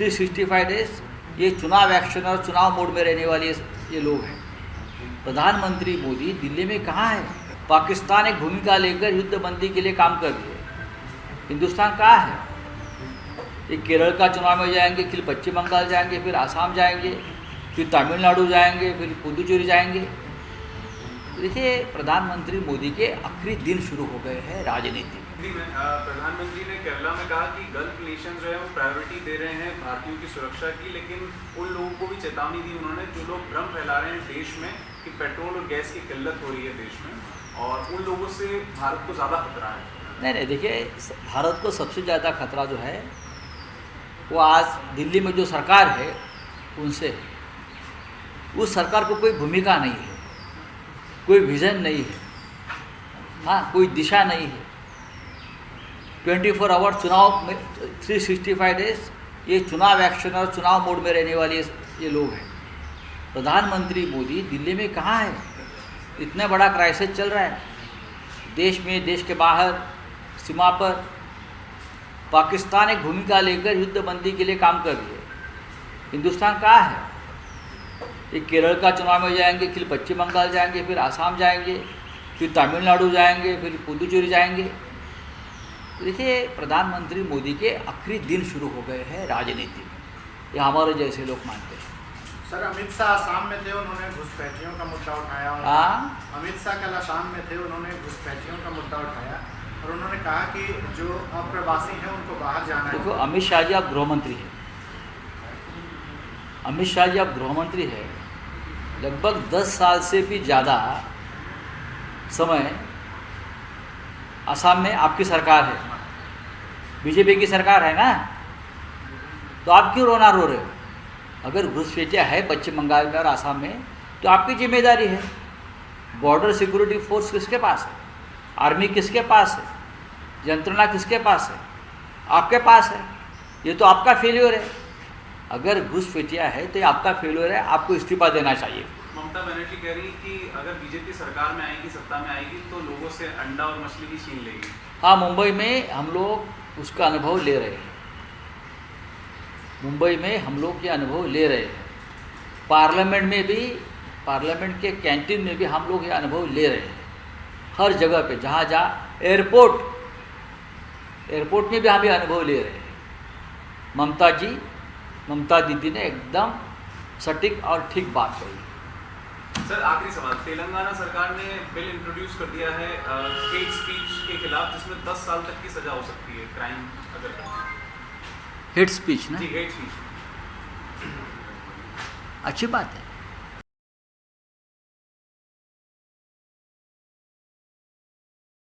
365 days ये चुनाव action और चुनाव मोड में रहने वाले ये लोग हैं। प्रधानमंत्री मोदी दिल्ली में कहाँ है? पाकिस्तान एक भूमिका लेकर युद्धबंदी के लिए काम कर रही है। हिंदुस्तान कहाँ है? ये केरल का चुनाव में जाएंगे, फिर पश्चिम बंगाल जाएंगे, फिर आसाम जाएंगे, फिर तमिलनाडु जाएंगे, फिर पुदुचेरी जाएंगे। देखिए, प्रधानमंत्री मोदी के आखिरी दिन शुरू हो गए हैं राजनीति में। प्रधानमंत्री ने केरला में कहा कि गल्फ नेशन जो है वो प्रायोरिटी दे रहे हैं भारतीयों की सुरक्षा की, लेकिन उन लोगों को भी चेतावनी दी उन्होंने जो लोग भ्रम फैला रहे हैं देश में कि पेट्रोल और गैस की किल्लत हो रही है देश में, और उन लोगों से भारत को ज़्यादा खतरा है। नहीं, देखिए, भारत को सबसे ज़्यादा खतरा जो है वो आज दिल्ली में जो सरकार है उनसे है। उस सरकार को कोई भूमिका नहीं है, कोई विज़न नहीं है, हाँ, कोई दिशा नहीं है। 24 आवर चुनाव में 365 डेज ये चुनाव एक्शन और चुनाव मोड में रहने वाले ये लोग हैं। प्रधानमंत्री मोदी दिल्ली में कहाँ है? इतना बड़ा क्राइसिस चल रहा है देश में, देश के बाहर सीमा पर पाकिस्तान एक भूमिका लेकर युद्धबंदी के लिए काम कर रही है। हिंदुस्तान कहाँ है? ये केरल का चुनाव में जाएंगे, फिर पश्चिम बंगाल जाएंगे, फिर आसाम जाएंगे, फिर तमिलनाडु जाएंगे, फिर पुदुचेरी जाएंगे। देखिए, प्रधानमंत्री मोदी के आखिरी दिन शुरू हो गए हैं राजनीति में, ये हमारे जैसे लोग मानते हैं। सर, अमित शाह आसाम में थे, उन्होंने घुसपैठियों का मुद्दा उठाया। अमित शाह कल आसाम में थे, उन्होंने घुसपैठियों का मुद्दा उठाया और उन्होंने कहा कि जो अप्रवासी हैं उनको बाहर जाना है। देखो, अमित शाह जी आप गृहमंत्री हैं, अमित शाह जी आप गृहमंत्री हैं। लगभग 10 साल से भी ज़्यादा समय असम में आपकी सरकार है, बीजेपी की सरकार है ना, तो आप क्यों रोना रो रहे हो? अगर घुसपैठिया है पश्चिम बंगाल में और आसाम में तो आपकी जिम्मेदारी है। बॉर्डर सिक्योरिटी फोर्स किसके पास है? आर्मी किसके पास है? यंत्रणा किसके पास है? आपके पास है। ये तो आपका फेल्योर है। अगर घुसपैठिया है तो ये आपका फेल्योर है, आपको इस्तीफा देना चाहिए। ममता बनर्जी कह रही कि अगर बीजेपी सरकार में आएगी, सत्ता में आएगी, तो लोगों से अंडा और मछली भी छीन लेगी। हाँ, मुंबई में हम लोग उसका अनुभव ले रहे हैं। मुंबई में हम लोग ये अनुभव ले रहे हैं। पार्लियामेंट में भी, पार्लियामेंट के कैंटीन में भी हम लोग ये अनुभव ले रहे हैं। हर जगह पे, जहाँ जहाँ एयरपोर्ट में भी हम ये अनुभव ले रहे हैं। ममता दीदी ने एकदम सटीक और ठीक बात कही। सर, आखिरी सवाल, तेलंगाना सरकार ने बिल इंट्रोड्यूस कर दिया है हेट स्पीच के खिलाफ, जिसमें 10 साल तक की सजा हो सकती है क्राइम अगर हेट स्पीच ना? जी, हेट स्पीच। अच्छी बात है।